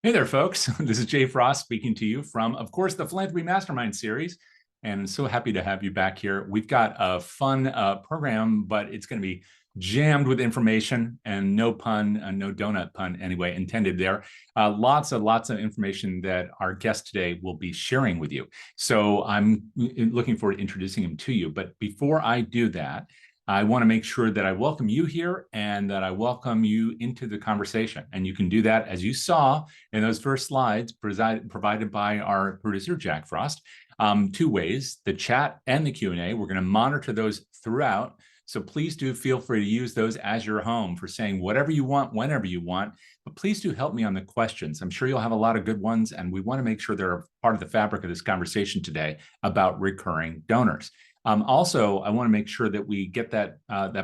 Hey there, folks. This is Jay Frost speaking to you from, of course, the Philanthropy Mastermind series. And I'm so happy to have you back here. We've got a fun program, but it's going to be jammed with information and no pun, no donut pun anyway, intended there. Lots of information that our guest today will be sharing with you. So I'm looking forward to introducing him to you. But before I do that, I want to make sure that I welcome you here and that I welcome you into the conversation. And you can do that, as you saw in those first slides provided by our producer, Jack Frost. Two ways, the chat and the Q&A. We're going to monitor those throughout. So please do feel free to use those as your home for saying whatever you want, whenever you want. But please do help me on the questions. I'm sure you'll have a lot of good ones, and we want to make sure they're part of the fabric of this conversation today about recurring donors. Also, I want to make sure that we get that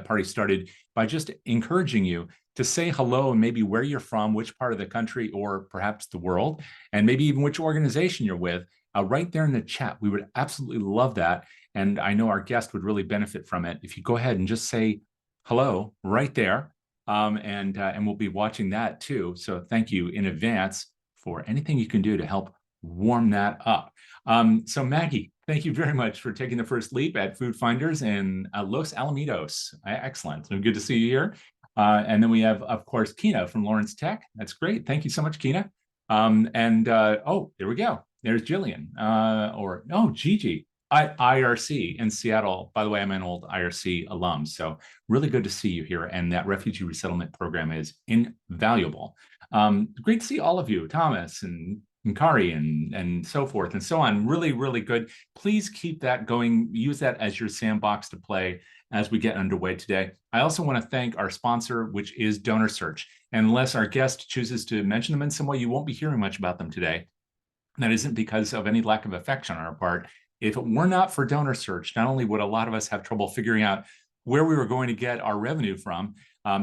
party started by just encouraging you to say hello and maybe where you're from, which part of the country or perhaps the world, and maybe even which organization you're with, right there in the chat. We would absolutely love that. And I know our guest would really benefit from it. If you go ahead and just say hello right there, and we'll be watching that too. So thank you in advance for anything you can do to help warm that up. So Maggie, thank you very much for taking the first leap at Food Finders in Los Alamitos. Excellent. So good to see you here. And then we have, of course, Kina from Lawrence Tech. That's great. Thank you so much, Kina. Oh, there we go. There's Jillian, Gigi, IRC in Seattle. By the way, I'm an old IRC alum, so really good to see you here. And that refugee resettlement program is invaluable. Great to see all of you, Thomas and Kari and so forth and so on. Really, really good. Please keep that going. Use that as your sandbox to play as we get underway today. I also want to thank our sponsor, which is DonorSearch. And unless our guest chooses to mention them in some way, you won't be hearing much about them today. That isn't because of any lack of affection on our part. If it were not for DonorSearch, not only would a lot of us have trouble figuring out where we were going to get our revenue from,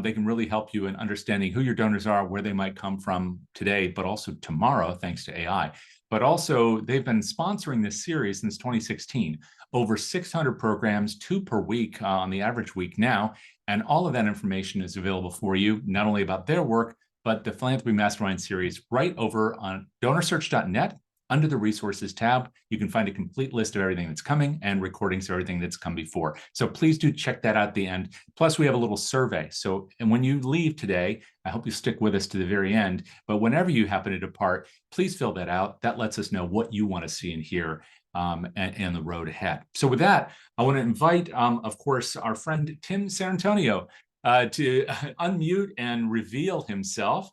they can really help you in understanding who your donors are, where they might come from today, but also tomorrow, thanks to AI. But also, they've been sponsoring this series since 2016. Over 600 programs, 2 per week on the average week now. And all of that information is available for you, not only about their work, but the Philanthropy Mastermind series right over on DonorSearch.net. Under the resources tab, you can find a complete list of everything that's coming and recordings of everything that's come before. So please do check that out at the end. Plus, we have a little survey. So, and when you leave today, I hope you stick with us to the very end. But whenever you happen to depart, please fill that out. That lets us know what you want to see and hear and the road ahead. So with that, I want to invite, of course, our friend Tim Sarrantonio to unmute and reveal himself.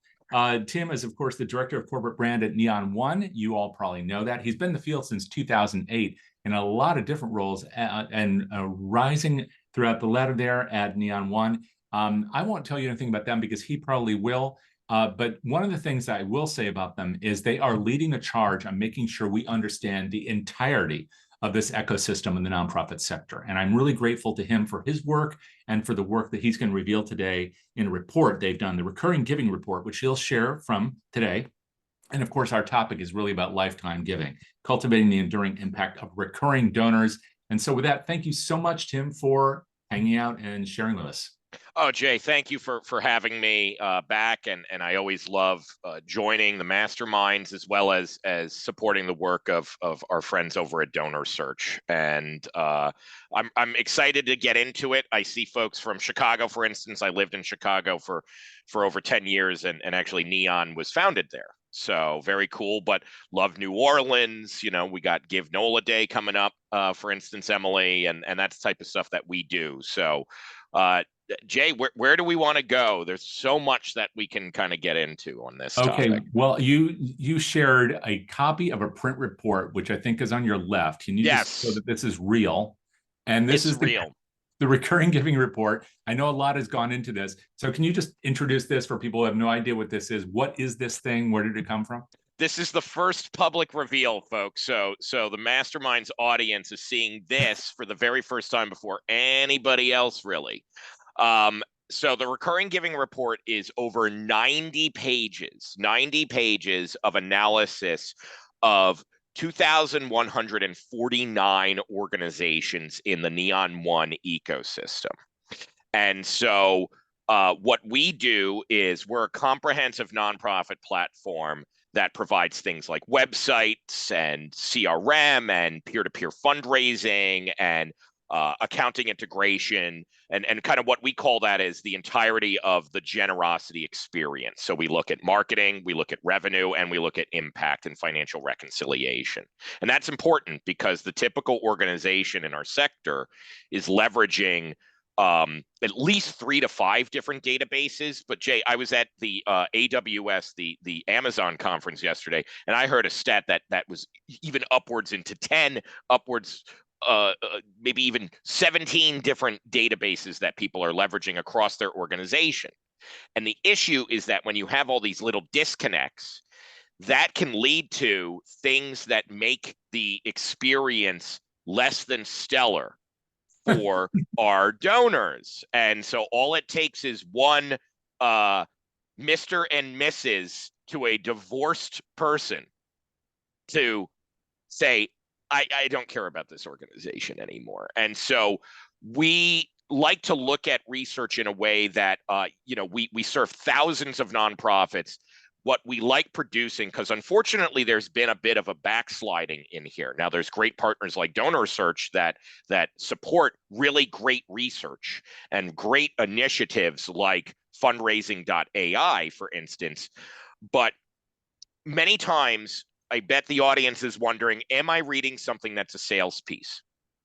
Tim is, of course, the director of corporate brand at Neon One. You all probably know that. He's been in the field since 2008 in a lot of different roles and rising throughout the ladder there at Neon One. I won't tell you anything about them because he probably will. But one of the things that I will say about them is they are leading the charge on making sure we understand the entirety of this ecosystem in the nonprofit sector. And I'm really grateful to him for his work and for the work that he's going to reveal today in a report they've done, the Recurring Giving Report, which he'll share from today. And of course, our topic is really about lifetime giving, cultivating the enduring impact of recurring donors. And so with that, thank you so much, Tim, for hanging out and sharing with us. Oh, Jay, thank you for having me back, and I always love joining the masterminds as well as supporting the work of our friends over at DonorSearch. And I'm excited to get into it. I see folks from Chicago, for instance. I lived in Chicago for over 10 years, and actually Neon was founded there. So very cool, but love New Orleans. You know, we got Give NOLA Day coming up, for instance, Emily, and that's the type of stuff that we do. So Jay, where do we want to go? There's so much that we can kind of get into on this topic. Well, you shared a copy of a print report, which I think is on your left. Can you just show that this is real? And this is real. The Recurring Giving Report. I know a lot has gone into this. So can you just introduce this for people who have no idea what this is? What is this thing? Where did it come from? This is the first public reveal, folks. So the Masterminds audience is seeing this for the very first time before anybody else, really. So the Recurring Giving Report is over 90 pages of analysis of 2,149 organizations in the Neon One ecosystem. And so what we do is we're a comprehensive nonprofit platform that provides things like websites and CRM and peer-to-peer fundraising and accounting integration, and kind of what we call that is the entirety of the generosity experience. So we look at marketing, we look at revenue, and we look at impact and financial reconciliation. And that's important because the typical organization in our sector is leveraging at least 3 to 5 different databases. But Jay, I was at the AWS, the Amazon conference yesterday, and I heard a stat that was even upwards into 10, upwards maybe even 17 different databases that people are leveraging across their organization. And the issue is that when you have all these little disconnects, that can lead to things that make the experience less than stellar for our donors. And so all it takes is one Mr. and Mrs. to a divorced person to say, I don't care about this organization anymore. And so we like to look at research in a way that, we serve thousands of nonprofits. What we like producing, because unfortunately there's been a bit of a backsliding in here. Now there's great partners like DonorSearch that support really great research and great initiatives like fundraising.ai, for instance. But many times I bet the audience is wondering, am I reading something that's a sales piece?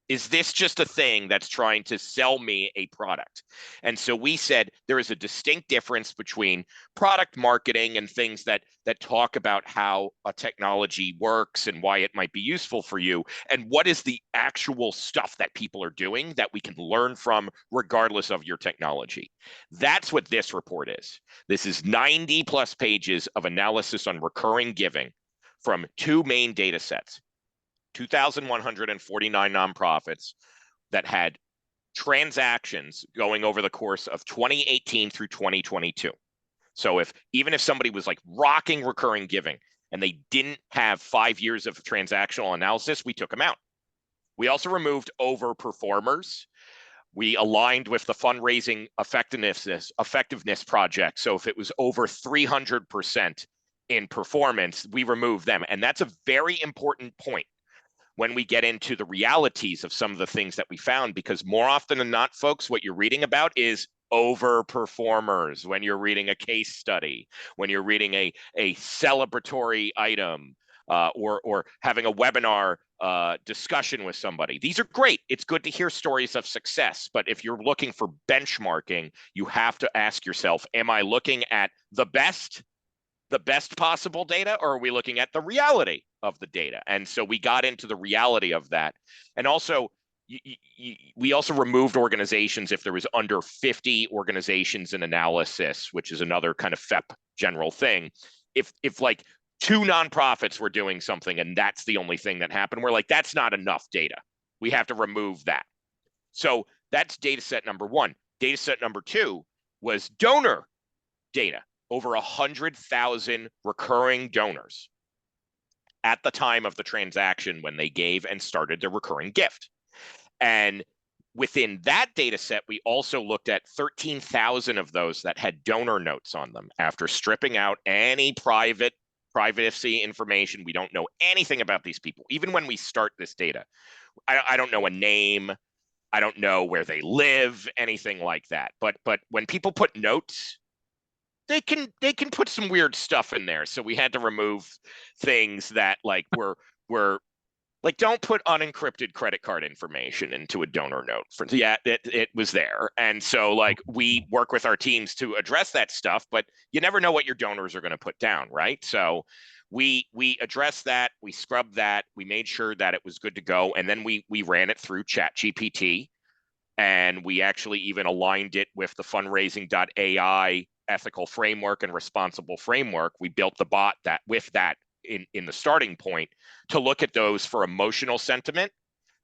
Is this just a thing that's trying to sell me a product? And so we said there is a distinct difference between product marketing and things that talk about how a technology works and why it might be useful for you, and what is the actual stuff that people are doing that we can learn from regardless of your technology. That's what this report is. This is 90 plus pages of analysis on recurring giving from 2 main data sets. 2,149 nonprofits that had transactions going over the course of 2018 through 2022. So even if somebody was like rocking recurring giving and they didn't have 5 years of transactional analysis, we took them out. We also removed overperformers. We aligned with the fundraising effectiveness project. So if it was over 300% in performance, we removed them. And that's a very important point when we get into the realities of some of the things that we found, because more often than not, folks, what you're reading about is overperformers when you're reading a case study, when you're reading a celebratory item, or having a webinar discussion with somebody. These are great. It's good to hear stories of success. But if you're looking for benchmarking, you have to ask yourself, am I looking at the best possible data, or are we looking at the reality of the data? And so we got into the reality of that. And also, we also removed organizations if there was under 50 organizations in analysis, which is another kind of FEP general thing. If like 2 nonprofits were doing something and that's the only thing that happened, we're like, that's not enough data. We have to remove that. So that's data set number 1. Data set number 2 was donor data. Over 100,000 recurring donors at the time of the transaction when they gave and started their recurring gift. And within that data set, we also looked at 13,000 of those that had donor notes on them after stripping out any privacy information. We don't know anything about these people. Even when we start this data, I don't know a name. I don't know where they live, anything like that. But when people put notes, they can put some weird stuff in there. So we had to remove things that like were like, don't put unencrypted credit card information into a donor note. It was there. And so like we work with our teams to address that stuff, but you never know what your donors are going to put down, right? So we addressed that, we scrubbed that, we made sure that it was good to go. And then we ran it through ChatGPT, and we actually even aligned it with the fundraising.ai ethical framework and responsible framework. We built the bot that with that in the starting point to look at those for emotional sentiment,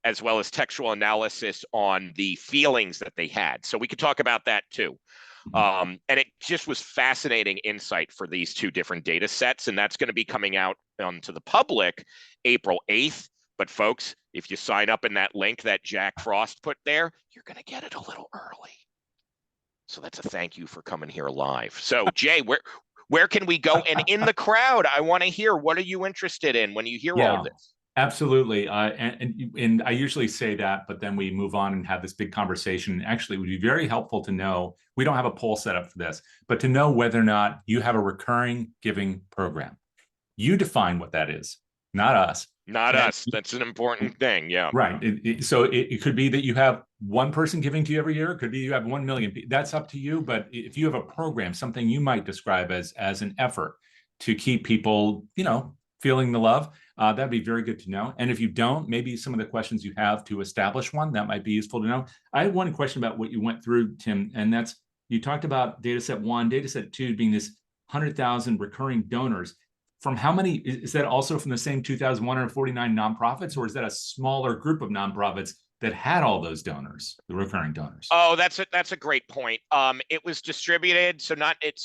as well as textual analysis on the feelings that they had. So we could talk about that too. And it just was fascinating insight for these 2 different data sets. And that's going to be coming out to the public April 8th. But folks, if you sign up in that link that Jack Frost put there, you're going to get it a little early. So that's a thank you for coming here live. So Jay, Where can we go? And in the crowd, I want to hear, what are you interested in when you hear all Yeah, this? absolutely. And I usually say that, but then we move on and have this big conversation. Actually, it would be very helpful to know, we don't have a poll set up for this, but to know whether or not you have a recurring giving program. You define what that is, not us. Not And us. That's an important thing. Yeah. right. So it could be that you have one person giving to you every year. It could be you have 1 million. That's up to you. But if you have a program, something you might describe as an effort to keep people, feeling the love, that'd be very good to know. And if you don't, maybe some of the questions you have to establish one, that might be useful to know. I have one question about what you went through, Tim, and that's, you talked about data set 1, data set 2 being this 100,000 recurring donors. From how many, is that also from the same 2,149 nonprofits, or is that a smaller group of nonprofits that had all those donors, the recurring donors? Oh, that's a great point. It was distributed, so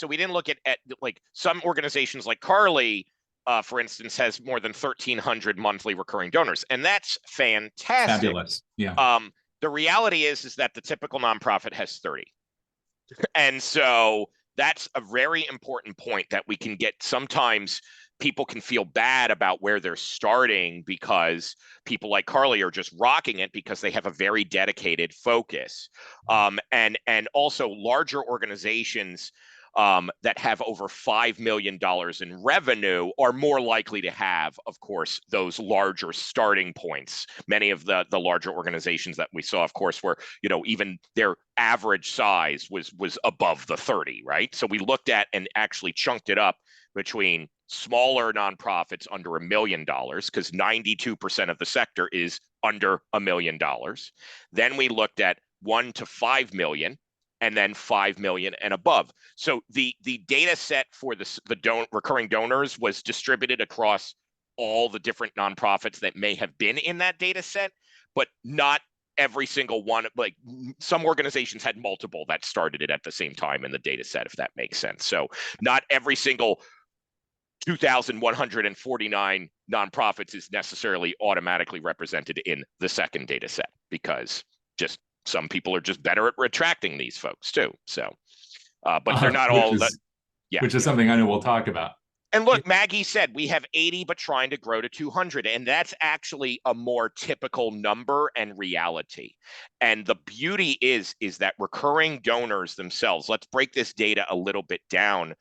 we didn't look at like some organizations like Carly, for instance, has more than 1,300 monthly recurring donors, and that's fantastic. Fabulous. Yeah. The reality is that the typical nonprofit has 30. And so that's a very important point that we can get. Sometimes people can feel bad about where they're starting because people like Carly are just rocking it because they have a very dedicated focus. And also larger organizations that have over $5 million in revenue are more likely to have, of course, those larger starting points. Many of the larger organizations that we saw, of course, were, even their average size was above the 30, right? So we looked at and actually chunked it up between smaller nonprofits under $1 million, because 92% of the sector is under $1 million. Then we looked at 1 to 5 million, and then 5 million and above. So the data set for the recurring donors was distributed across all the different nonprofits that may have been in that data set, but not every single one. Like some organizations had multiple that started it at the same time in the data set, if that makes sense. So not every single 2,149 nonprofits is necessarily automatically represented in the second data set, because just some people are just better at attracting these folks too. So, but they're not all that. Yeah. Which is something I know we'll talk about. And look, Maggie said we have 80, but trying to grow to 200. And that's actually a more typical number and reality. And the beauty is that recurring donors themselves, let's break this data a little bit down.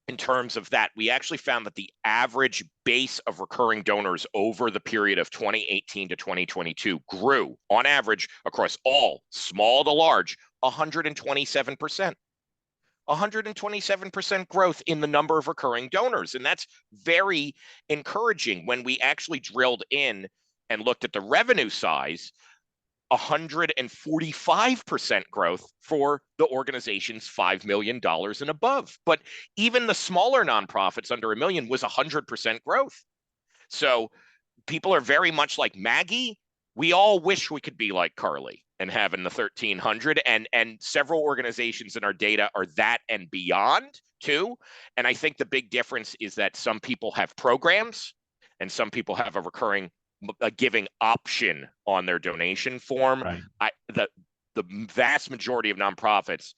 In terms of that, we actually found that the average base of recurring donors over the period of 2018 to 2022 grew on average across all, small to large, 127%. 127% growth in the number of recurring donors. And that's very encouraging. When we actually drilled in and looked at the revenue size, 145% growth for the organization's $5 million and above. But even the smaller nonprofits under $1 million was 100% growth. So people are very much like Maggie. We all wish we could be like Carly and having the 1,300, and several organizations in our data are that and beyond too. And I think the big difference is that some people have programs and some people have a giving option on their donation form. Right. The vast majority of nonprofits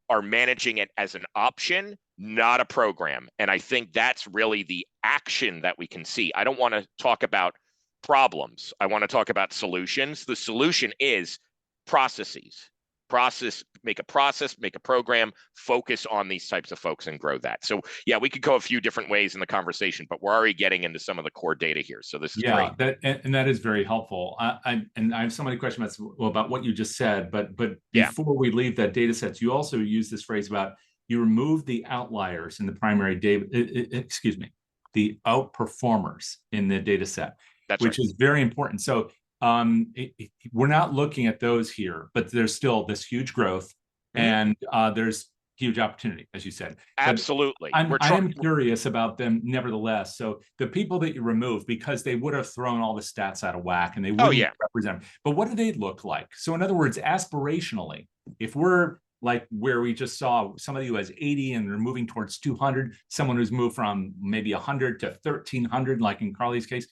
are managing it as an option, not a program. And I think that's really the action that we can see. I don't want to talk about problems. I want to talk about solutions. The solution is processes. Make a program, focus on these types of folks and grow that. So yeah, we could go a few different ways in the conversation, but we're already getting into some of the core data here. So this is great. That is very helpful. I have so many questions about what you just said, but before we leave that data sets, you also use this phrase about you remove the outliers in the primary data, the outperformers in the data set, which is very important. So we're not looking at those here, but there's still this huge growth, and there's huge opportunity, as you said. Absolutely. I am curious about them nevertheless. So the people that you remove, because they would have thrown all the stats out of whack and they wouldn't represent them. But what do they look like? So in other words, aspirationally, if we're like where we just saw somebody who has 80 and they're moving towards 200, someone who's moved from maybe 100 to 1,300, like in Carly's case,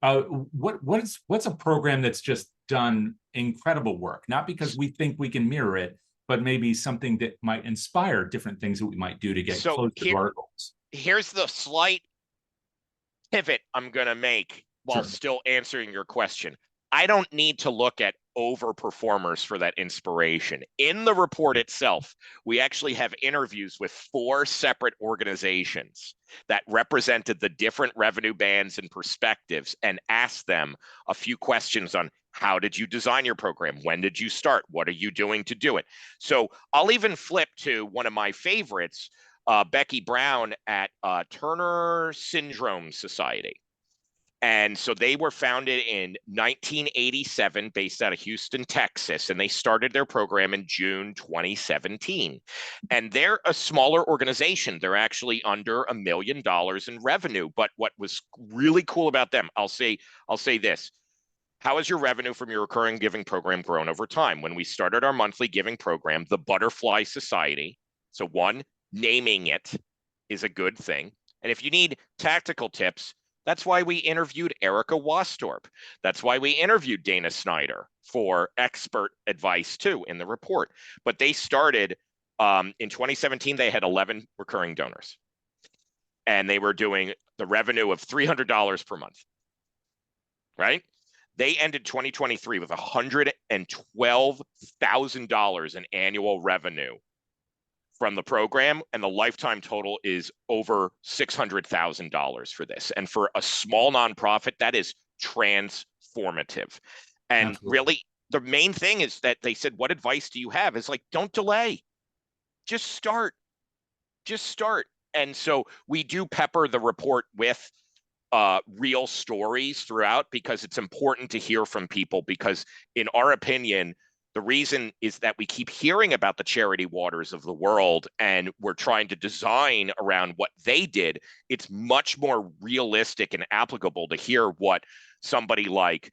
what's a program that's just done incredible work, not because we think we can mirror it, but maybe something that might inspire different things that we might do to get So closer to our goals. here's the slight pivot I'm going to make while Sure. still answering your question. I don't need to look at overperformers for that inspiration. In the report itself, we actually have interviews with 4 separate organizations that represented the different revenue bands and perspectives and asked them a few questions on how did you design your program? When did you start? What are you doing to do it? So I'll even flip to one of my favorites, Becky Brown at Turner Syndrome Society. And so they were founded in 1987, based out of Houston, Texas, and they started their program in June 2017. And they're a smaller organization. They're actually under $1 million in revenue. But what was really cool about them, I'll say this. How has your revenue from your recurring giving program grown over time? When we started our monthly giving program, the Butterfly Society, so one, naming it is a good thing. And if you need tactical tips, that's why we interviewed Erica Wastorp. That's why we interviewed Dana Snyder for expert advice too in the report. But they started in 2017, they had 11 recurring donors. And they were doing the revenue of $300 per month, right? They ended 2023 with $112,000 in annual revenue from the program, and the lifetime total is over $600,000 for this. And for a small nonprofit, that is transformative. And Absolutely. really, the main thing is that they said, what advice do you have? It's like, don't delay. Just start. Just start. And so we do pepper the report with real stories throughout, because it's important to hear from people, because in our opinion, the reason is that we keep hearing about the Charity Waters of the world and we're trying to design around what they did. It's much more realistic and applicable to hear what somebody like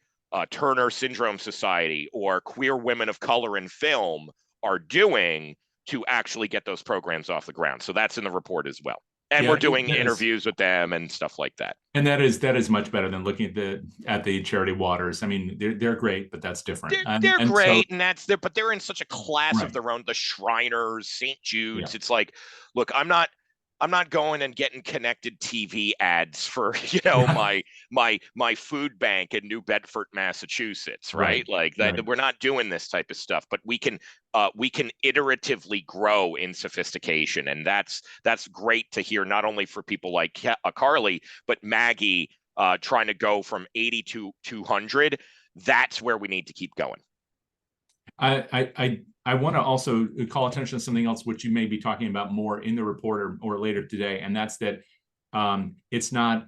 Turner Syndrome Society or Queer Women of Color in Film are doing to actually get those programs off the ground. So that's in the report as well. And we're doing interviews with them and stuff like that. And that is much better than looking at the Charity Waters. I mean, they're great, but that's different. They're And great, so, and that's there, but they're in such a class of right. their own. The Shriners, St. Yeah. Jude's. It's like, look, I'm not going and getting connected TV ads for my food bank in New Bedford, Massachusetts, right? Right. Like that, Right. we're not doing this type of stuff, but we can iteratively grow in sophistication, and that's great to hear. Not only for people like Carly, but Maggie trying to go from 80 to 200. That's where we need to keep going. I want to also call attention to something else, which you may be talking about more in the report or later today, and that's that it's not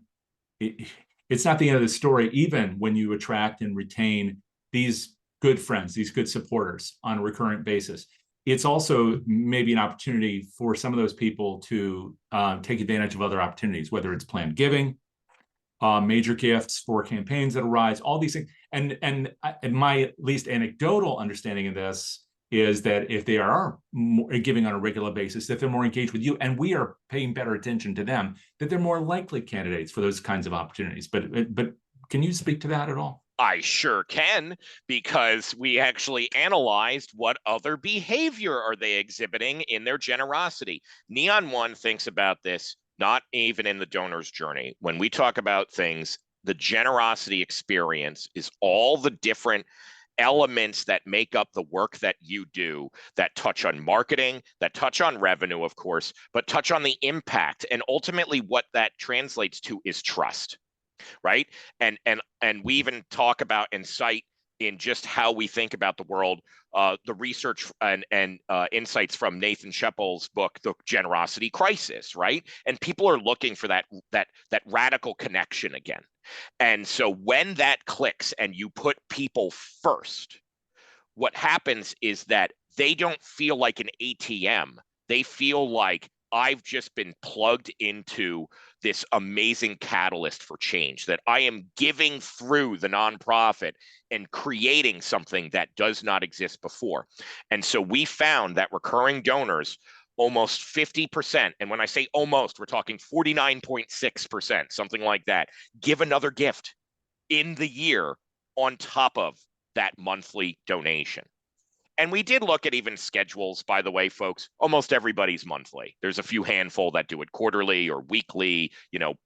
it's not the end of the story. Even when you attract and retain these good friends, these good supporters on a recurrent basis, it's also maybe an opportunity for some of those people to take advantage of other opportunities, whether it's planned giving, major gifts for campaigns that arise, all these things. And my at least anecdotal understanding of this is that if they are giving on a regular basis, if they're more engaged with you and we are paying better attention to them, that they're more likely candidates for those kinds of opportunities. But can you speak to that at all? I sure can, because we actually analyzed what other behavior are they exhibiting in their generosity. Neon One thinks about this, not even in the donor's journey. When we talk about things, the generosity experience is all the different elements that make up the work that you do, that touch on marketing, that touch on revenue, of course, but touch on the impact. And ultimately what that translates to is trust. Right. And we even talk about and cite in just how we think about the world, the research and insights from Nathan Sheppel's book, The Generosity Crisis, right? And people are looking for that radical connection again. And so when that clicks and you put people first, what happens is that they don't feel like an ATM. They feel like I've just been plugged into this amazing catalyst for change, that I am giving through the nonprofit and creating something that does not exist before. And so we found that recurring donors, almost 50%, and when I say almost, we're talking 49.6%, something like that, give another gift in the year on top of that monthly donation. And we did look at even schedules, by the way, folks. Almost everybody's monthly. There's a few handful that do it quarterly or weekly.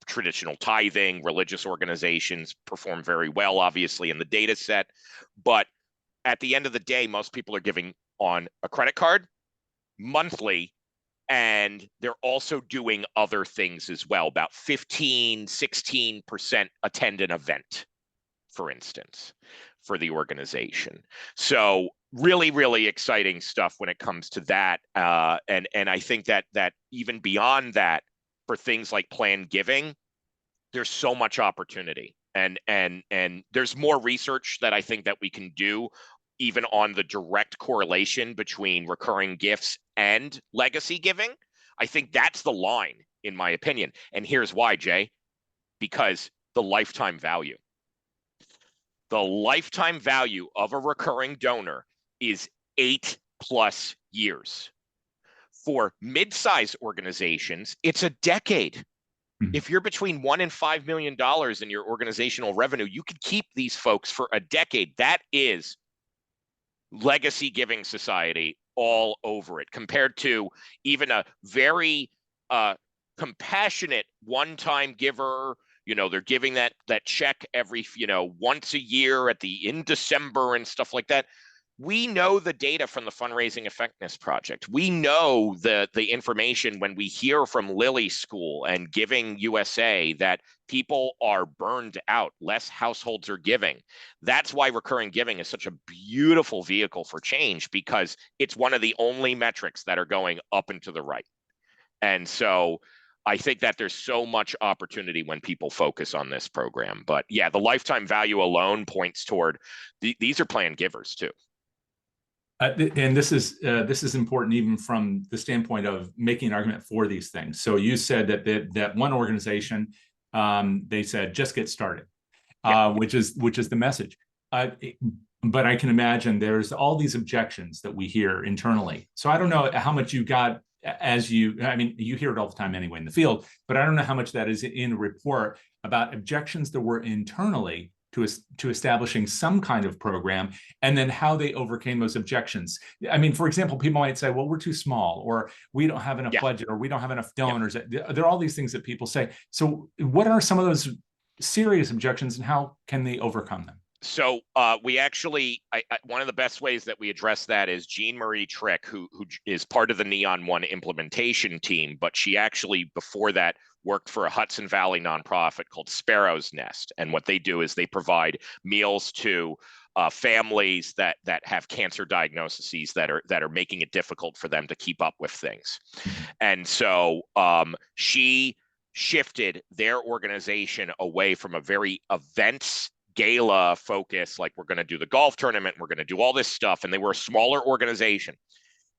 Traditional tithing, religious organizations perform very well, obviously, in the data set. But at the end of the day, most people are giving on a credit card monthly, and they're also doing other things as well. About 15-16% attend an event, for instance, for the organization. So really, really exciting stuff when it comes to that. And I think that even beyond that, for things like planned giving, there's so much opportunity. And there's more research that I think that we can do even on the direct correlation between recurring gifts and legacy giving. I think that's the line, in my opinion. And here's why, Jay, because the lifetime value. The lifetime value of a recurring donor is 8+ years. For mid-size organizations, it's a decade. If you're between $1 and $5 million in your organizational revenue, you could keep these folks for a decade. That is legacy giving society all over it, compared to even a very compassionate one-time giver. They're giving that check every, once a year in December and stuff like that. We know the data from the Fundraising Effectiveness Project. We know the information when we hear from Lilly School and Giving USA that people are burned out, less households are giving. That's why recurring giving is such a beautiful vehicle for change, because it's one of the only metrics that are going up and to the right. And so I think that there's so much opportunity when people focus on this program. But yeah, the lifetime value alone points toward these are planned givers too. And this is important even from the standpoint of making an argument for these things. So you said that one organization, they said just get started, which is the message. But I can imagine there's all these objections that we hear internally. So I don't know how much you got you hear it all the time anyway in the field, but I don't know how much that is in a report about objections that were internally to establishing some kind of program, and then how they overcame those objections. For example, people might say, well, we're too small, or we don't have enough budget, or we don't have enough donors. There are all these things that people say. So what are some of those serious objections, and how can they overcome them? So we actually, one of the best ways that we address that is Jean Marie Trick, who is part of the Neon One implementation team, but she actually, before that, worked for a Hudson Valley nonprofit called Sparrow's Nest. And what they do is they provide meals to families that have cancer diagnoses that are making it difficult for them to keep up with things. And so she shifted their organization away from a very events gala focus, like we're going to do the golf tournament, we're going to do all this stuff, and they were a smaller organization.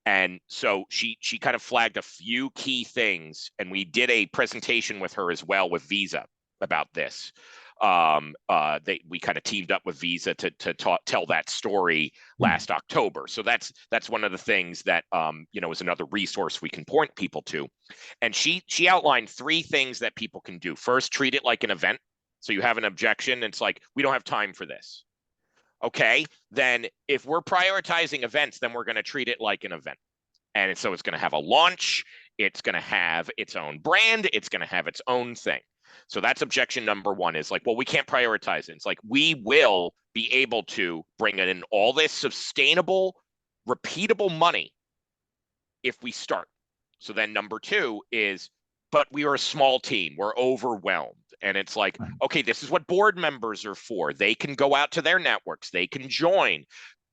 And so she kind of flagged a few key things, and we did a presentation with her as well with Visa about this. We kind of teamed up with Visa to tell that story last October. So that's one of the things that is another resource we can point people to. And she outlined 3 things that people can do. First, treat it like an event. So you have an objection, and it's like, we don't have time for this. Okay, then if we're prioritizing events, then we're going to treat it like an event. And so it's going to have a launch, it's going to have its own brand, it's going to have its own thing. So that's objection number 1, is like, well, we can't prioritize it. It's like, we will be able to bring in all this sustainable, repeatable money if we start. So then number 2 is, but we are a small team, we're overwhelmed. And it's like, okay, this is what board members are for. They can go out to their networks, they can join.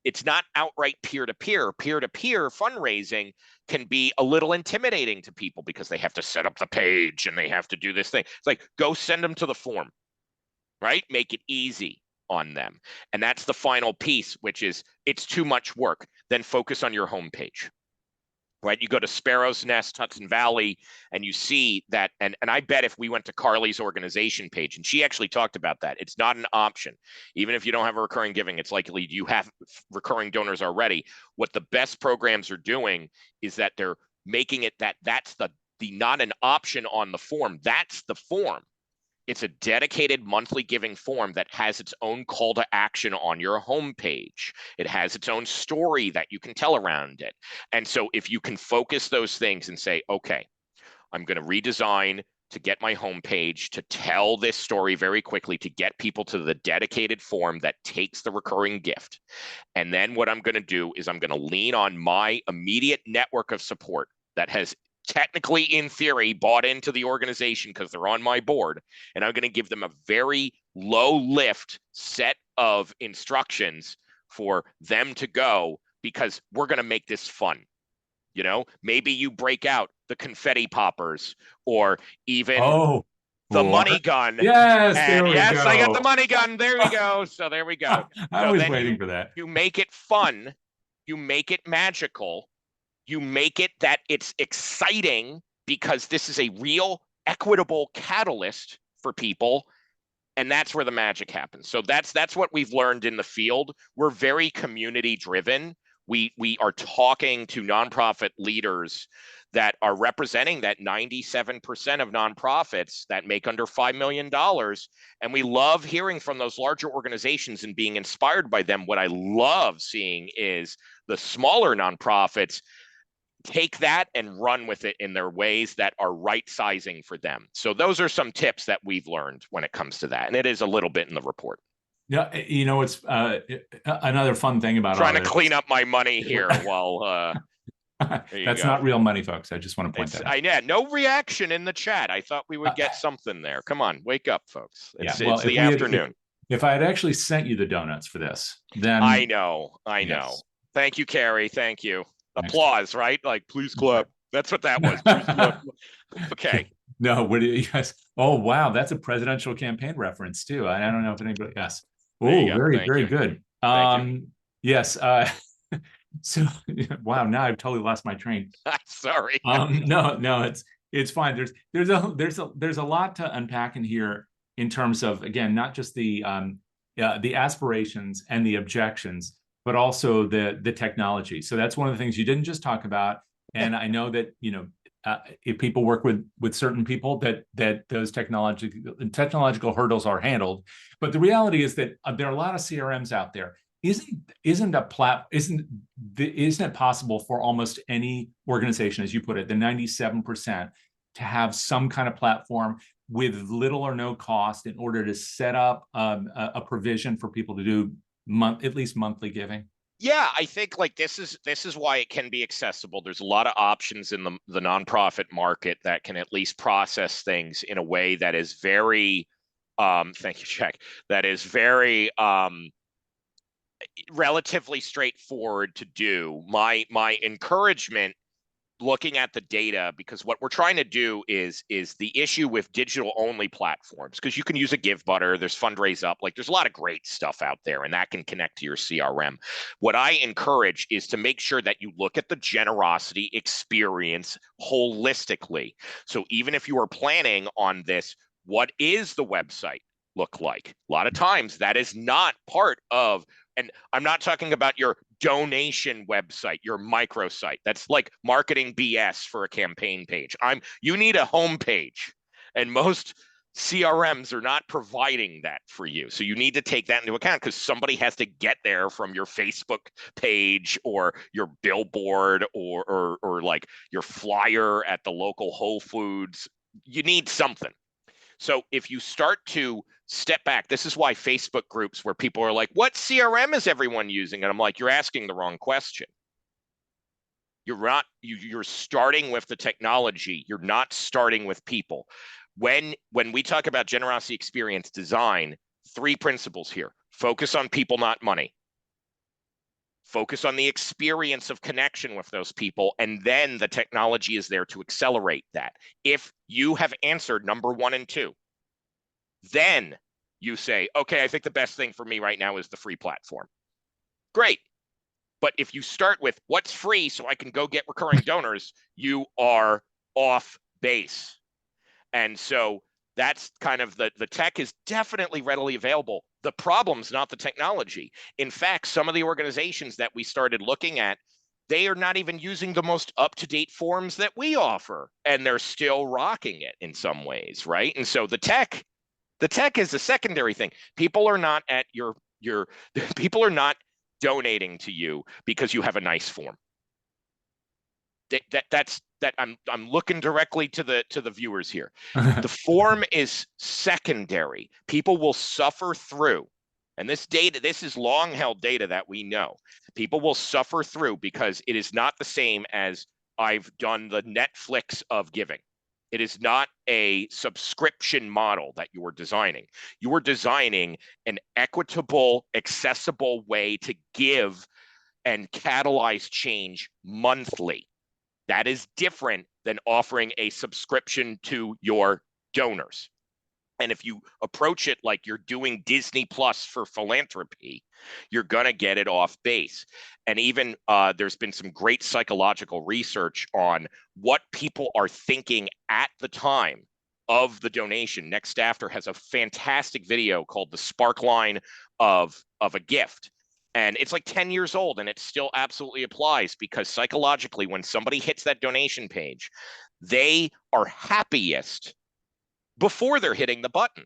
It's not outright peer-to-peer. Peer-to-peer fundraising can be a little intimidating to people because they have to set up the page and they have to do this thing. It's like, go send them to the form, right? Make it easy on them. And that's the final piece, which is, it's too much work. Then focus on your homepage. Right, you go to Sparrow's Nest, Hudson Valley, and you see that, and I bet if we went to Carly's organization page, and she actually talked about that, it's not an option. Even if you don't have a recurring giving, it's likely you have recurring donors already. What the best programs are doing is that they're making it that's the not an option on the form, that's the form. It's a dedicated monthly giving form that has its own call to action on your homepage. It has its own story that you can tell around it. And so if you can focus those things and say, okay, I'm going to redesign to get my homepage to tell this story very quickly, to get people to the dedicated form that takes the recurring gift. And then what I'm going to do is I'm going to lean on my immediate network of support that has technically, in theory, bought into the organization because they're on my board. And I'm going to give them a very low lift set of instructions for them to go, because we're going to make this fun. You know, maybe you break out the confetti poppers, or even the or money gun. yes, And there we yes, I got the go. money gun. There we go. So there we go. I So was then waiting for that. you make it fun, you make it magical, you make it that it's exciting, because this is a real equitable catalyst for people. And that's where the magic happens. So that's what we've learned in the field. We're very community driven. We are talking to nonprofit leaders that are representing that 97% of nonprofits that make under $5 million. And we love hearing from those larger organizations and being inspired by them. What I love seeing is the smaller nonprofits take that and run with it in their ways that are right sizing for them. So those are some tips that we've learned when it comes to that. And it is a little bit in the report. Yeah, you know, it's another fun thing about Trying all to this. clean up my money here while that's not real money, folks. I just want to point that out. Yeah, no reaction in the chat. I thought we would get something there. Come on, wake up, folks. It's the afternoon. If I had actually sent you the donuts for this, then I know. Yes. Thank you, Carrie. Thank you. Applause, right? Like, please clap. That's what that was. Please clap. Okay. No, what do you guys? Oh, wow, that's a presidential campaign reference too. I don't know if anybody. Yes. Oh, very good. Yes. So wow, now I've totally lost my train. Sorry. No, it's fine. There's a lot to unpack in here in terms of, again, not just the aspirations and the objections, but also the technology. So that's one of the things you didn't just talk about. And I know that, you know, if people work with certain people, that those technological hurdles are handled. But the reality is that there are a lot of CRMs out there. Isn't it possible for almost any organization, as you put it, the 97%, to have some kind of platform with little or no cost in order to set up a provision for people to do at least monthly giving? Yeah, I think like this is why it can be accessible. There's a lot of options in the nonprofit market that can at least process things in a way that is very thank you, Jack, that is very relatively straightforward to do. My encouragement, looking at the data, because what we're trying to do is the issue with digital only platforms, because you can use a GiveButter, there's Fundraise Up, like there's a lot of great stuff out there, and that can connect to your CRM. What I encourage is to make sure that you look at the generosity experience holistically. So even if you are planning on this, what is the website look like? A lot of times that is not part of, and I'm not talking about your donation website, your microsite. That's like marketing BS for a campaign page. You need a homepage, and most CRMs are not providing that for you. So you need to take that into account, because somebody has to get there from your Facebook page or your billboard or like your flyer at the local Whole Foods. You need something. So if you start to step back, this is why Facebook groups where people are like, what CRM is everyone using? And I'm like, you're asking the wrong question. You're starting with the technology. You're not starting with people. When we talk about generosity experience design, 3 principles here: focus on people, not money. Focus on the experience of connection with those people, and then the technology is there to accelerate that. If you have answered number 1 and 2, then you say, okay, I think the best thing for me right now is the free platform. Great. But if you start with what's free so I can go get recurring donors, you are off base. And so that's kind of the tech is definitely readily available. The problem's not the technology. In fact, some of the organizations that we started looking at, they are not even using the most up-to-date forms that we offer, and they're still rocking it in some ways, right? And so the tech The tech is the secondary thing. People are not at your people are not donating to you because you have a nice form. I'm looking directly to the viewers here. The form is secondary. People will suffer through, and this is long held data that we know. People will suffer through because it is not the same as I've done the Netflix of giving. It is not a subscription model that you are designing. You are designing an equitable, accessible way to give and catalyze change monthly. That is different than offering a subscription to your donors. And if you approach it like you're doing Disney Plus for philanthropy, you're going to get it off base. And even there's been some great psychological research on what people are thinking at the time of the donation. Next After has a fantastic video called The Spark Line of a Gift. And it's like 10 years old, and it still absolutely applies, because psychologically, when somebody hits that donation page, they are happiest before they're hitting the button.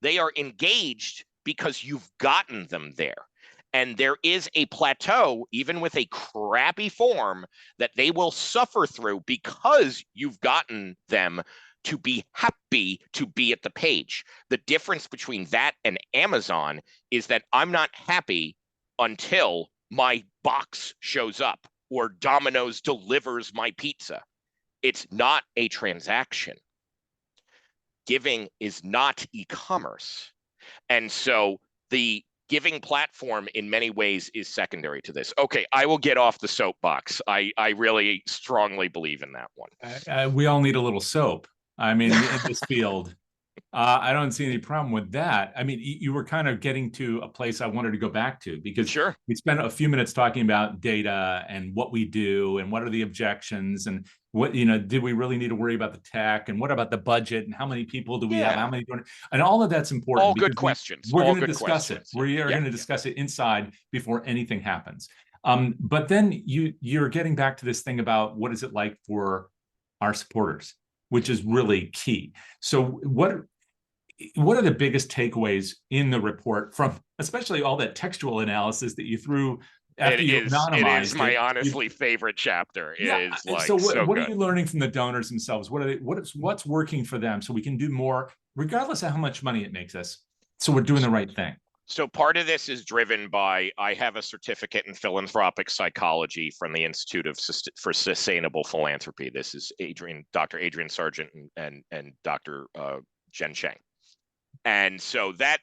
They are engaged because you've gotten them there. And there is a plateau, even with a crappy form, that they will suffer through because you've gotten them to be happy to be at the page. The difference between that and Amazon is that I'm not happy until my box shows up or Domino's delivers my pizza. It's not a transaction. Giving is not e-commerce. And so the giving platform in many ways is secondary to this. Okay, I will get off the soapbox. I really strongly believe in that one. We all need a little soap. I mean, in this field, I don't see any problem with that. I mean, you were kind of getting to a place I wanted to go back to, because Sure. we spent a few minutes talking about data and what we do and what are the objections and what, did we really need to worry about the tech, and what about the budget and how many people do we have, how many donors, and all of that's important. All good questions. We're going to discuss it. We are going to discuss it inside before anything happens. But then you're getting back to this thing about what is it like for our supporters, which is really key. So what are the biggest takeaways in the report, from especially all that textual analysis that you threw after you anonymized it? It is my honestly favorite chapter. It is like so what good. are you learning from the donors themselves? What's working for them, so we can do more regardless of how much money it makes us, so we're doing the right thing? So part of this is driven by, I have a certificate in philanthropic psychology from the Institute for Sustainable Philanthropy. This is Dr. Adrian Sargent and Dr. Jen Cheng. And so that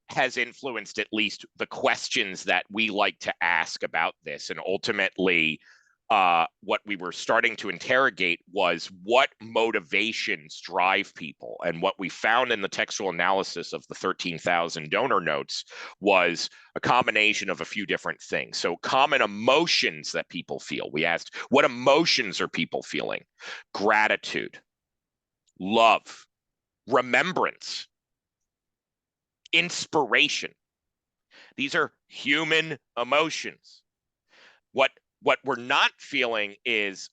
has influenced at least the questions that we like to ask about this. And ultimately, what we were starting to interrogate was what motivations drive people. And what we found in the textual analysis of the 13,000 donor notes was a combination of a few different things. So common emotions that people feel. We asked, what emotions are people feeling? Gratitude, love, remembrance, inspiration. These are human emotions. What we're not feeling is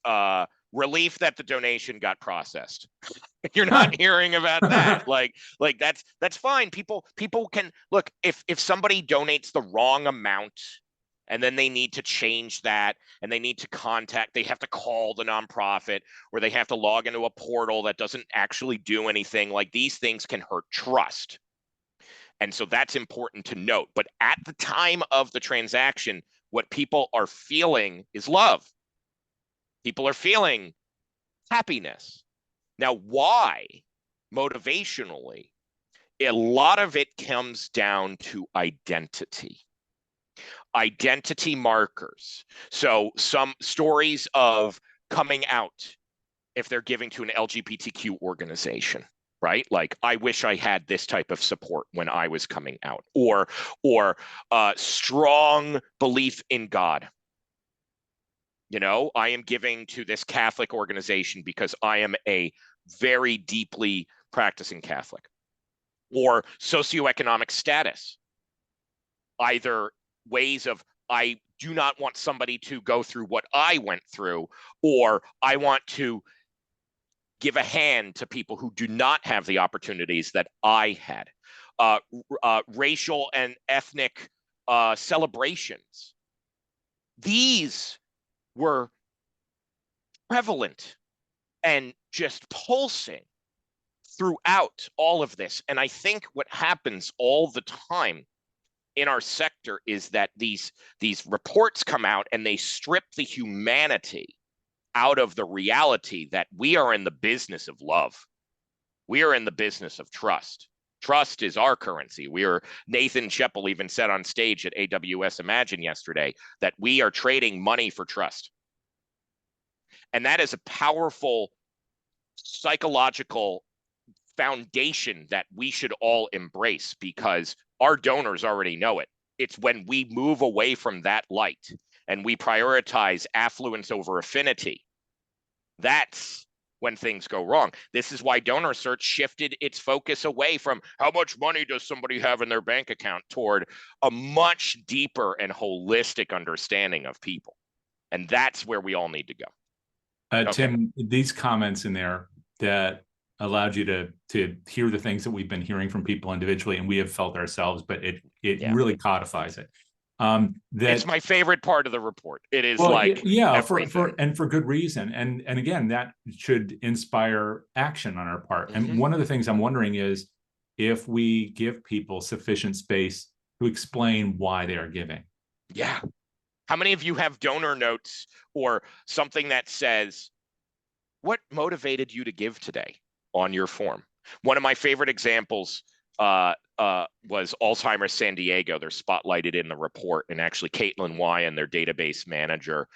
relief that the donation got processed. You're not hearing about that. Like that's fine. People can look, if somebody donates the wrong amount and then they need to change that, and they need to they have to call the nonprofit, or they have to log into a portal that doesn't actually do anything. Like, these things can hurt trust. And so that's important to note. But at the time of the transaction, what people are feeling is love. People are feeling happiness. Now, why? Motivationally, a lot of it comes down to identity markers. So some stories of coming out if they're giving to an LGBTQ organization, right? Like, I wish I had this type of support when I was coming out, or strong belief in God. I am giving to this Catholic organization because I am a very deeply practicing Catholic. Or socioeconomic status. Either ways of, I do not want somebody to go through what I went through, or I want to give a hand to people who do not have the opportunities that I had. Racial and ethnic celebrations. These were prevalent and just pulsing throughout all of this. And I think what happens all the time in our sector is that these reports come out and they strip the humanity out of the reality that we are in the business of love. We are in the business of trust. Trust is our currency. Nathan Sheppel even said on stage at AWS Imagine yesterday that we are trading money for trust. And that is a powerful psychological foundation that we should all embrace, because our donors already know it. It's when we move away from that light and we prioritize affluence over affinity, that's when things go wrong. This is why DonorSearch shifted its focus away from how much money does somebody have in their bank account toward a much deeper and holistic understanding of people. And that's where we all need to go. Okay. Tim, these comments in there that allowed you to hear the things that we've been hearing from people individually, and we have felt ourselves, but it really codifies it. It's my favorite part of the report. It is for good reason. And again, that should inspire action on our part. Mm-hmm. And one of the things I'm wondering is if we give people sufficient space to explain why they are giving. Yeah. How many of you have donor notes or something that says, what motivated you to give today on your form? One of my favorite examples was Alzheimer's San Diego. They're spotlighted in the report, and actually Caitlin Wyan, their database manager,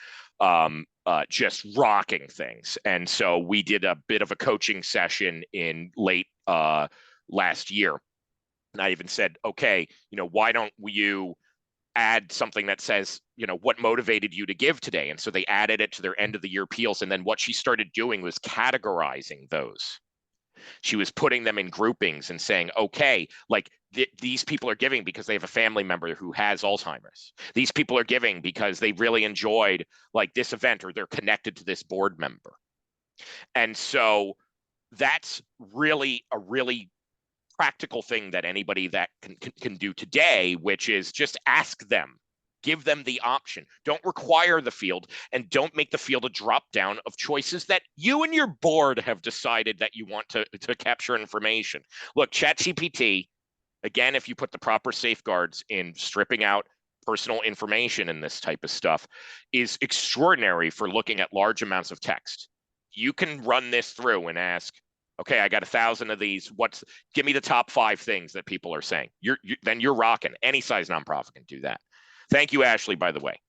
just rocking things. And so we did a bit of a coaching session in late last year. And I even said, okay, why don't you add something that says, what motivated you to give today? And so they added it to their end of the year peels. And then what she started doing was categorizing those. She was putting them in groupings and saying, okay, like these people are giving because they have a family member who has Alzheimer's. These people are giving because they really enjoyed like this event, or they're connected to this board member. And so that's really a really practical thing that anybody that can do today, which is just ask them. Give them the option. Don't require the field, and don't make the field a drop down of choices that you and your board have decided that you want to capture information. Look, ChatGPT, again, if you put the proper safeguards in stripping out personal information and this type of stuff, is extraordinary for looking at large amounts of text. You can run this through and ask, okay, I got 1,000 of these. Give me the top 5 things that people are saying. Then you're rocking. Any size nonprofit can do that. Thank you, Ashley, by the way.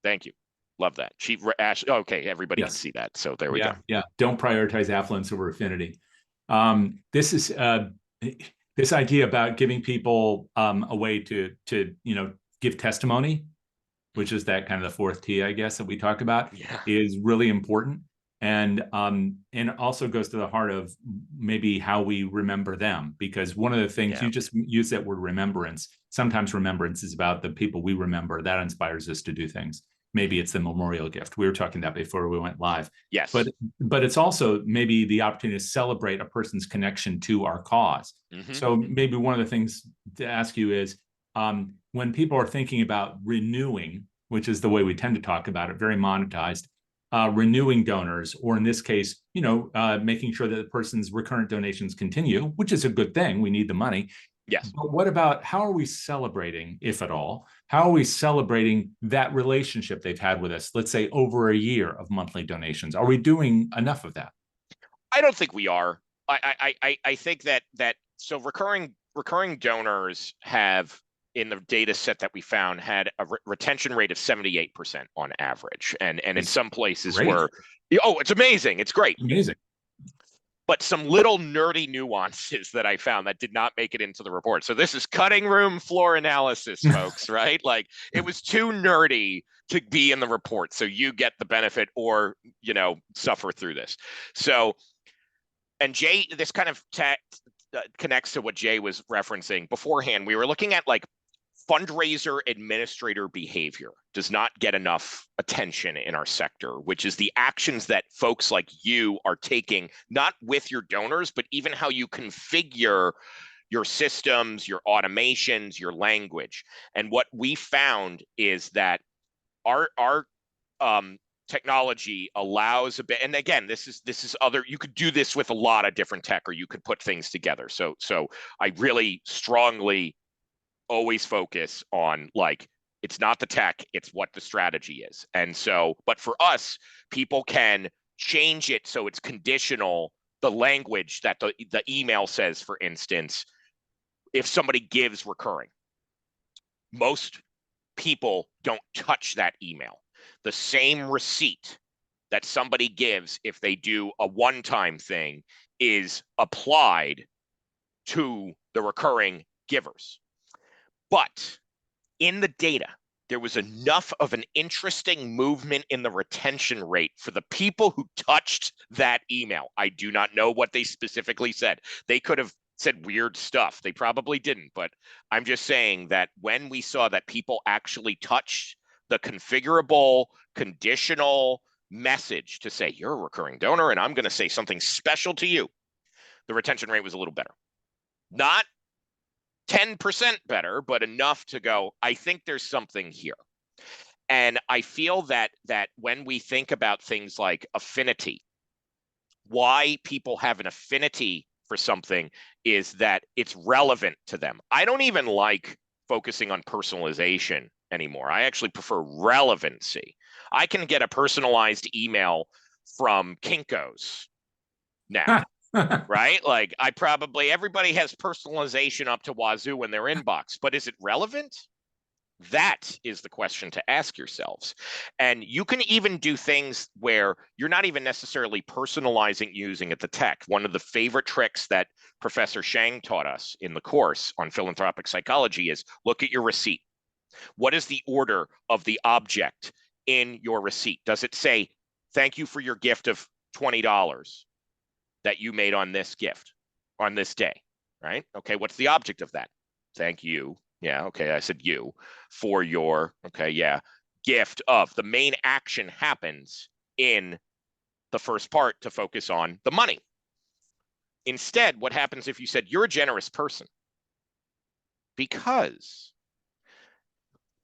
Thank you. Love that. Ashley, okay, everybody can see that. So there we go. Yeah, don't prioritize affluence over affinity. This is this idea about giving people a way to give testimony, which is that kind of the 4th T, I guess, that we talk about, is really important. And also goes to the heart of maybe how we remember them, because one of the things you just use that word remembrance. Sometimes remembrance is about the people we remember. That inspires us to do things. Maybe it's the memorial gift. We were talking about before we went live. Yes. But it's also maybe the opportunity to celebrate a person's connection to our cause. Mm-hmm. So maybe one of the things to ask you is when people are thinking about renewing, which is the way we tend to talk about it, very monetized. Renewing donors, or in this case, making sure that the person's recurrent donations continue, which is a good thing. We need the money. Yes. But what about how are we celebrating, if at all? How are we celebrating that relationship they've had with us, let's say over a year of monthly donations? Are we doing enough of that? I don't think we are. I think that so recurring donors have, in the data set that we found, had a retention rate of 78% on average. And in some places it's amazing. It's great. Amazing. But some little nerdy nuances that I found that did not make it into the report. So this is cutting room floor analysis, folks, right? Like, it was too nerdy to be in the report. So you get the benefit or, suffer through this. So, and Jay, this kind of connects to what Jay was referencing beforehand. We were looking at like fundraiser administrator behavior does not get enough attention in our sector, which is the actions that folks like you are taking, not with your donors, but even how you configure your systems, your automations, your language. And what we found is that our technology allows a bit, and again, this is other, you could do this with a lot of different tech, or you could put things together. So I really strongly always focus on, like, it's not the tech, it's what the strategy is. And so, but for us, people can change it so it's conditional, the language that the email says, for instance, if somebody gives recurring. Most people don't touch that email. The same receipt that somebody gives if they do a one-time thing is applied to the recurring givers. But in the data, there was enough of an interesting movement in the retention rate for the people who touched that email. I do not know what they specifically said. They could have said weird stuff. They probably didn't, but I'm just saying that when we saw that people actually touched the configurable, conditional message to say, you're a recurring donor and I'm going to say something special to you, the retention rate was a little better. Not 10% better, but enough to go, I think there's something here. And I feel that when we think about things like affinity, why people have an affinity for something is that it's relevant to them. I don't even like focusing on personalization anymore. I actually prefer relevancy. I can get a personalized email from Kinko's now. Right? Like, everybody has personalization up to wazoo in their inbox, but is it relevant? That is the question to ask yourselves. And you can even do things where you're not even necessarily personalizing using the tech. One of the favorite tricks that Professor Shang taught us in the course on philanthropic psychology is look at your receipt. What is the order of the object in your receipt? Does it say, thank you for your gift of $20 that you made on this gift on this day, right? Okay, what's the object of that? Thank you. Yeah, okay, I said you for your, okay, yeah, gift of. The main action happens in the first part to focus on the money. Instead, what happens if you said, you're a generous person? Because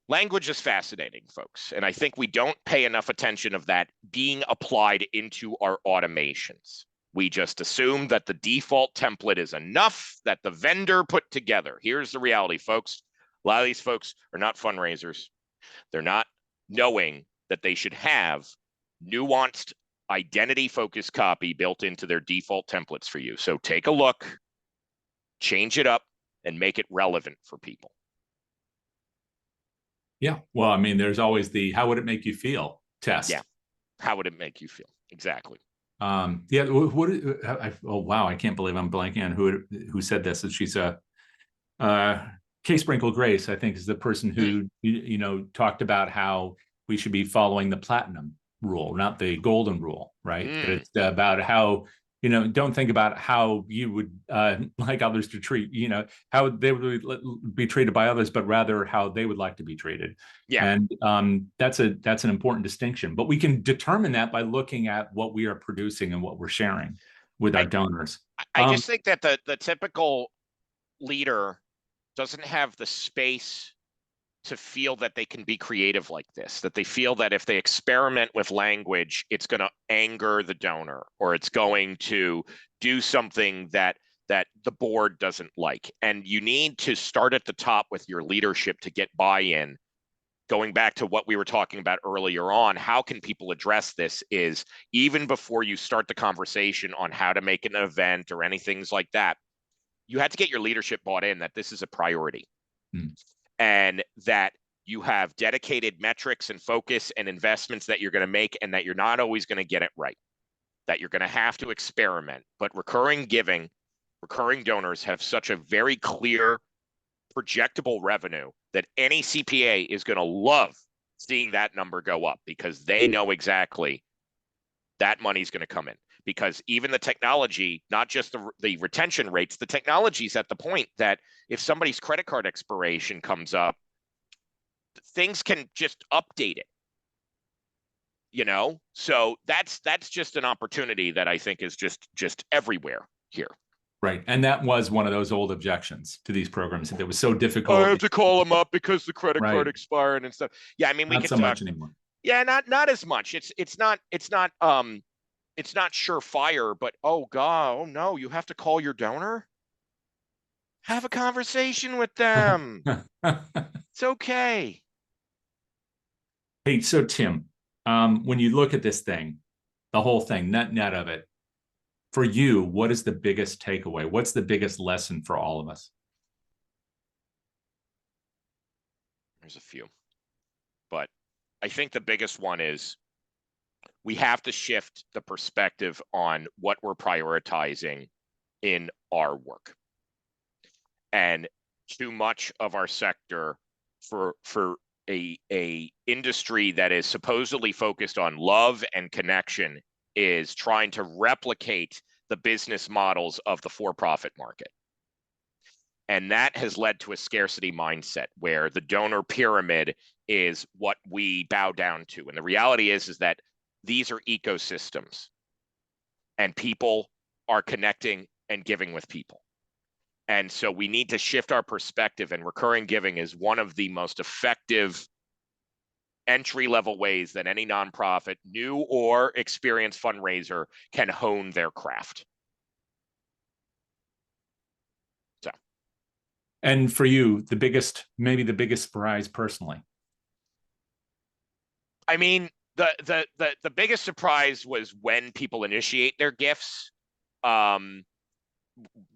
language is fascinating, folks, and I think we don't pay enough attention of that being applied into our automations. We just assume that the default template is enough that the vendor put together. Here's the reality, folks. A lot of these folks are not fundraisers. They're not knowing that they should have nuanced, identity-focused copy built into their default templates for you. So take a look, change it up, and make it relevant for people. Yeah. Well, I mean, there's always the how would it make you feel test. Yeah. How would it make you feel? Exactly. Yeah. Oh, wow. I can't believe I'm blanking on who said this. And she's a Kay Sprinkle Grace, I think, is the person who, talked about how we should be following the platinum rule, not the golden rule, right? That it's about how, don't think about how you would like others to treat, how they would be treated by others, but rather how they would like to be treated. Yeah. And that's an important distinction. But we can determine that by looking at what we are producing and what we're sharing with our donors. I just think that the typical leader doesn't have the space to feel that they can be creative like this, that they feel that if they experiment with language, it's going to anger the donor, or it's going to do something that the board doesn't like. And you need to start at the top with your leadership to get buy-in. Going back to what we were talking about earlier on, how can people address this is even before you start the conversation on how to make an event or anything like that, you had to get your leadership bought in that this is a priority and that you have dedicated metrics and focus and investments that you're going to make, and that you're not always going to get it right, that you're going to have to experiment. But recurring giving, recurring donors have such a very clear, projectable revenue that any CPA is going to love seeing that number go up, because they know exactly that money's going to come in. Because even the technology, not just the retention rates, the technology is at the point that if somebody's credit card expiration comes up, things can just update it, you know? So that's just an opportunity that I think is just everywhere here. Right. And that was one of those old objections to these programs that it was so I difficult. have to call them up because the credit Right. card expired and stuff. Yeah, I mean, we Not could so talk. much anymore. Yeah, not as much. It's not surefire, but oh God, oh no, you have to call your donor. Have a conversation with them. It's okay. Hey, so Tim, when you look at this thing, the whole thing, net of it, for you, what is the biggest takeaway? What's the biggest lesson for all of us? There's a few, but I think the biggest one is we have to shift the perspective on what we're prioritizing in our work. And too much of our sector for a industry that is supposedly focused on love and connection is trying to replicate the business models of the for-profit market. And that has led to a scarcity mindset where the donor pyramid is what we bow down to. And the reality is that these are ecosystems and people are connecting and giving with people. And so we need to shift our perspective, and recurring giving is one of the most effective entry-level ways that any nonprofit, new or experienced fundraiser, can hone their craft. So, And for you, maybe the biggest surprise personally. I mean, the biggest surprise was when people initiate their gifts.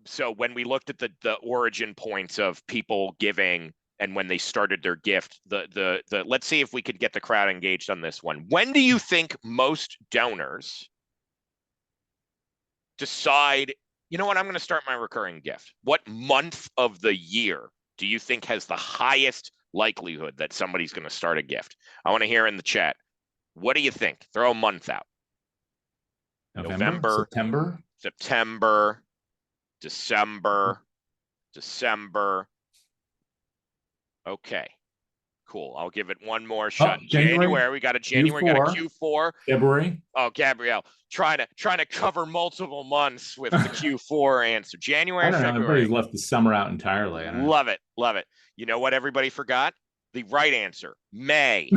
So when we looked at the origin points of people giving and when they started their gift, the let's see if we could get the crowd engaged on this one. When do you think most donors decide, you know what, I'm going to start my recurring gift? What month of the year do you think has the highest likelihood that somebody's going to start a gift? I want to hear in the chat. What do you think? Throw a month out. November, September, December. Okay, cool. I'll give it one more shot. January. We got a January. Q4. Got a Q4. February. Oh, Gabrielle, trying to cover multiple months with the Q4 answer. January, February. Everybody's left the summer out entirely. Love it. You know what everybody forgot? The right answer, May.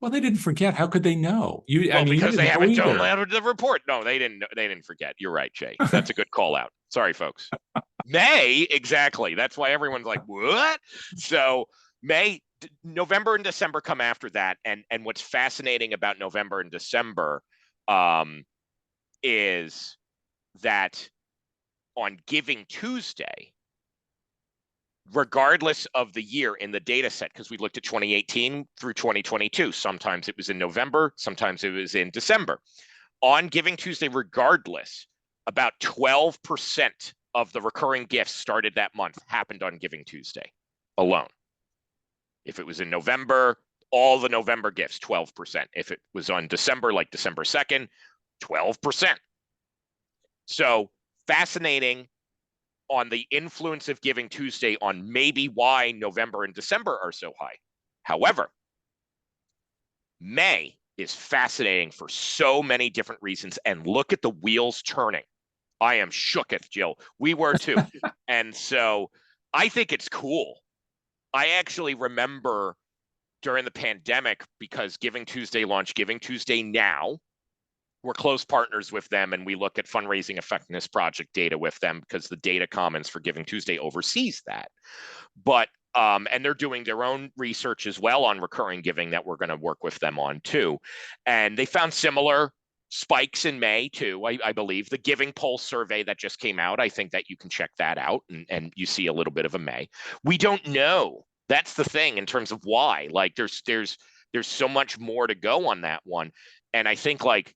Well, they didn't forget. How could they know? Because they haven't downloaded the report. No, they didn't forget. You're right, Jay. That's a good call out. Sorry, folks. May, exactly. That's why everyone's like, what? So May, November and December come after that. And what's fascinating about November and December is that on Giving Tuesday, regardless of the year in the data set, because we looked at 2018 through 2022. Sometimes it was in November, sometimes it was in December. On Giving Tuesday, regardless, about 12% of the recurring gifts started that month happened on Giving Tuesday alone. If it was in November, all the November gifts, 12%. If it was on December, like December 2nd, 12%. So fascinating on the influence of Giving Tuesday on maybe why November and December are so high. However, May is fascinating for so many different reasons. And look at the wheels turning. I am shooketh, Jill. We were too. And so I think it's cool. I actually remember during the pandemic, because Giving Tuesday launched Giving Tuesday Now. We're close partners with them, and we look at fundraising effectiveness project data with them because the data commons for Giving Tuesday oversees that. But and they're doing their own research as well on recurring giving that we're going to work with them on too. And they found similar spikes in May too, I believe. The Giving Pulse survey that just came out, I think that you can check that out, and you see a little bit of a May. We don't know. That's the thing in terms of why. Like there's so much more to go on that one. And I think like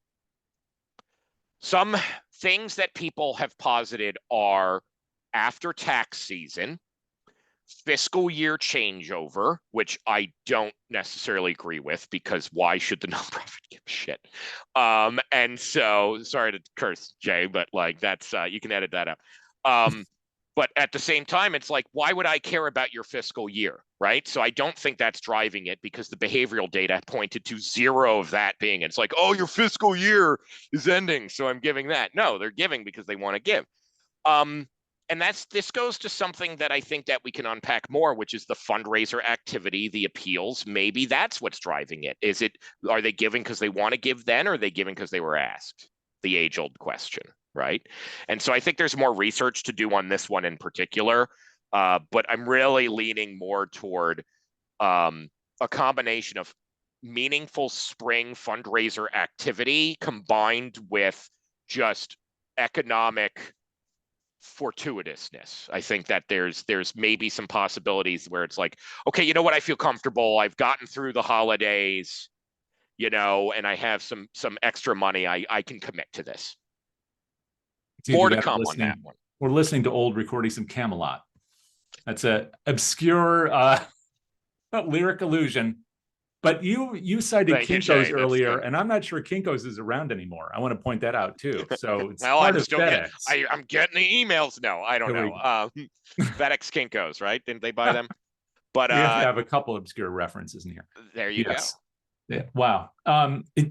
some things that people have posited are after tax season, fiscal year changeover, which I don't necessarily agree with, because why should the nonprofit give a shit? And so, sorry to curse, Jay, but like that's you can edit that out. But at the same time, it's like, why would I care about your fiscal year, right? So I don't think that's driving it, because the behavioral data pointed to zero of that being it. It's like, oh, your fiscal year is ending, so I'm giving that. No, they're giving because they want to give. And this goes to something that I think that we can unpack more, which is the fundraiser activity, the appeals. Maybe that's what's driving it. Are they giving because they want to give then, or are they giving because they were asked? The age-old question, right? And so I think there's more research to do on this one in particular, but I'm really leaning more toward a combination of meaningful spring fundraiser activity combined with just economic fortuitousness. I think that there's maybe some possibilities where it's like, okay, you know what, I feel comfortable. I've gotten through the holidays, and I have some extra money. I can commit to this. More to come on that one. We're listening to old recordings of Camelot. That's a obscure lyric illusion. But you cited Kinko's earlier, and I'm not sure Kinko's is around anymore. I want to point that out too. So it's well, part of FedEx. I'm getting the emails. No, I don't know. FedEx Kinko's, right? Didn't they buy them? But we have a couple obscure references in here. There you go. Yeah. Wow.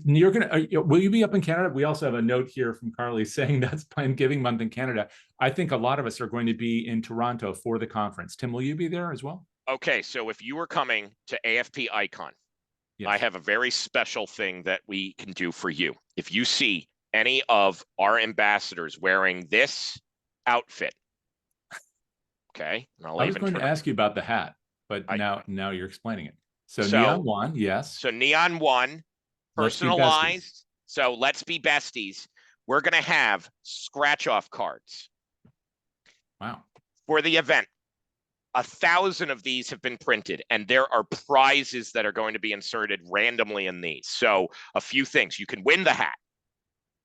You're gonna will you be up in Canada? We also have a note here from Carly saying that's Planned Giving Month in Canada. I think a lot of us are going to be in Toronto for the conference. Tim, will you be there as well? Okay, so if you were coming to AFP Icon, yes, I have a very special thing that we can do for you. If you see any of our ambassadors wearing this outfit, okay, I was going to ask you about the hat, but now you're explaining it. So Neon One, yes. So Neon One, personalized. So let's be besties. We're going to have scratch-off cards. Wow. For the event. 1,000 of these have been printed, and there are prizes that are going to be inserted randomly in these. So a few things. You can win the hat.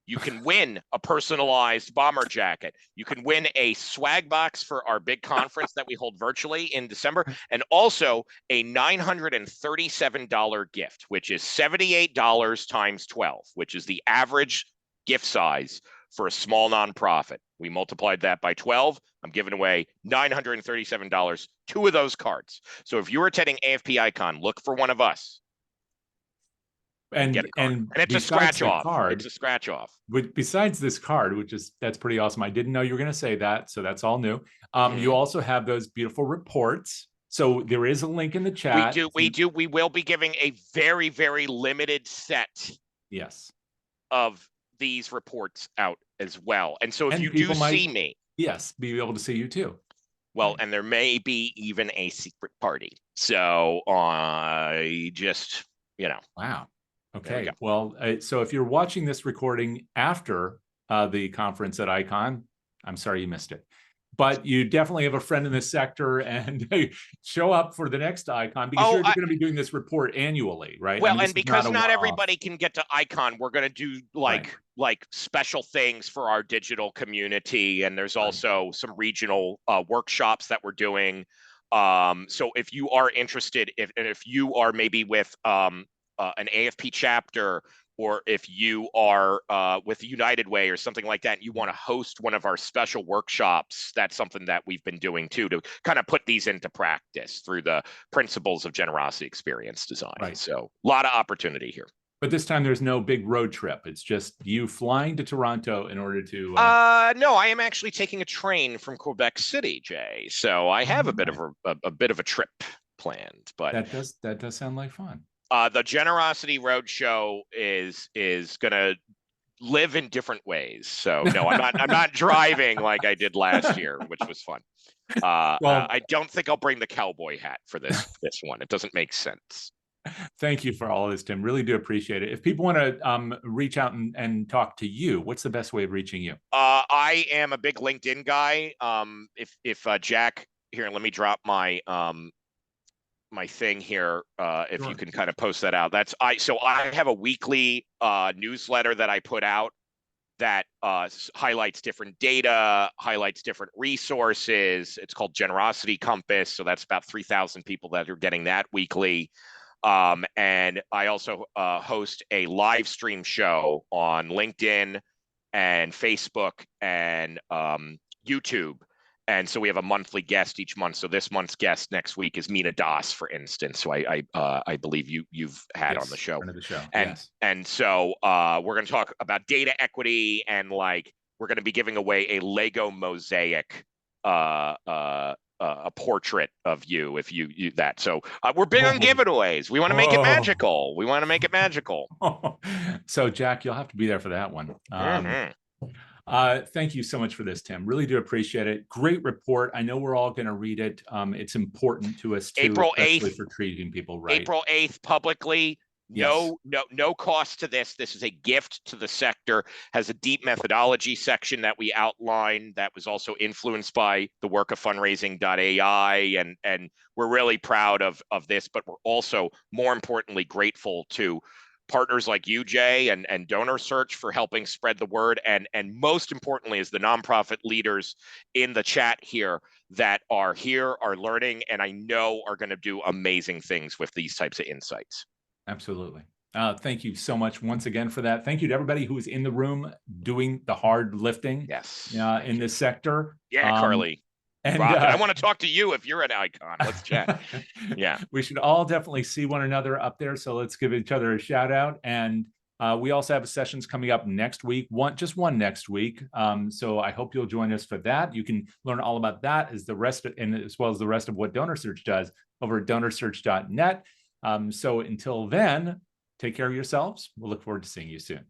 You can win a personalized bomber jacket. You can win a swag box for our big conference that we hold virtually in December, and also a $937 gift, which is $78 times 12, which is the average gift size for a small nonprofit. We multiplied that by 12. I'm giving away $937, 2 of those cards. So if you're attending AFP Icon, look for one of us. And it's a scratch off. It's a scratch off. Besides this card, that's pretty awesome. I didn't know you were going to say that, so that's all new. You also have those beautiful reports. So there is a link in the chat. We will be giving a very, very limited set. Yes. Of these reports out as well. And so if you do see me, yes, be able to see you too. Well, and there may be even a secret party. So I just, Wow. Okay. Well, so if you're watching this recording after the conference at Icon, I'm sorry you missed it. But you definitely have a friend in this sector, and show up for the next Icon, because you're going to be doing this report annually, right? Well, and because not everybody can get to Icon, we're going to do like special things for our digital community, and there's also some regional workshops that we're doing. So if you are interested, if you are maybe with an AFP chapter, or if you are with United Way or something like that, and you want to host one of our special workshops, that's something that we've been doing too, to kind of put these into practice through the principles of generosity experience design. Right. So a lot of opportunity here. But this time there's no big road trip. It's just you flying to Toronto in order to... No, I am actually taking a train from Quebec City, Jay. So I have a bit of a trip planned. But that does sound like fun. The Generosity Roadshow is going to live in different ways. So no, I'm not driving like I did last year, which was fun. I don't think I'll bring the cowboy hat for this one. It doesn't make sense. Thank you for all of this, Tim. Really do appreciate it. If people want to reach out and talk to you, what's the best way of reaching you? I am a big LinkedIn guy. If Jack here, let me drop my my thing here, if sure, you can kind of post that out. So I have a weekly newsletter that I put out that highlights different data, highlights different resources. It's called Generosity Compass. So that's about 3,000 people that are getting that weekly. And I also host a live stream show on LinkedIn and Facebook and YouTube. And so we have a monthly guest each month. So this month's guest next week is Mina Das, for instance, who I believe you've had on the show. Friend of the show. And Yes. and so we're going to talk about data equity, and like we're going to be giving away a Lego mosaic, a portrait of you if you that. So we're big on giveaways. We want to make it magical. We want to make it magical. So Jack, you'll have to be there for that one. Thank you so much for this, Tim. Really do appreciate it. Great report. I know we're all going to read it. It's important to us too, April 8th, especially for treating people right. April 8th, publicly. No cost to this. This is a gift to the sector. Has a deep methodology section that we outline that was also influenced by the work of fundraising.ai, and we're really proud of this, but we're also more importantly grateful to partners like you, Jay, and DonorSearch for helping spread the word, and most importantly is the nonprofit leaders in the chat here that are learning, and I know are going to do amazing things with these types of insights. Absolutely. Thank you so much once again for that. Thank you to everybody who is in the room doing the hard lifting in this sector. Yeah, Carly. And I want to talk to you if you're an icon. Let's chat. Yeah. We should all definitely see one another up there. So let's give each other a shout out. And we also have sessions coming up next week, just one next week. So I hope you'll join us for that. You can learn all about that as well as the rest of what DonorSearch does over at DonorSearch.net. So until then, take care of yourselves. We'll look forward to seeing you soon.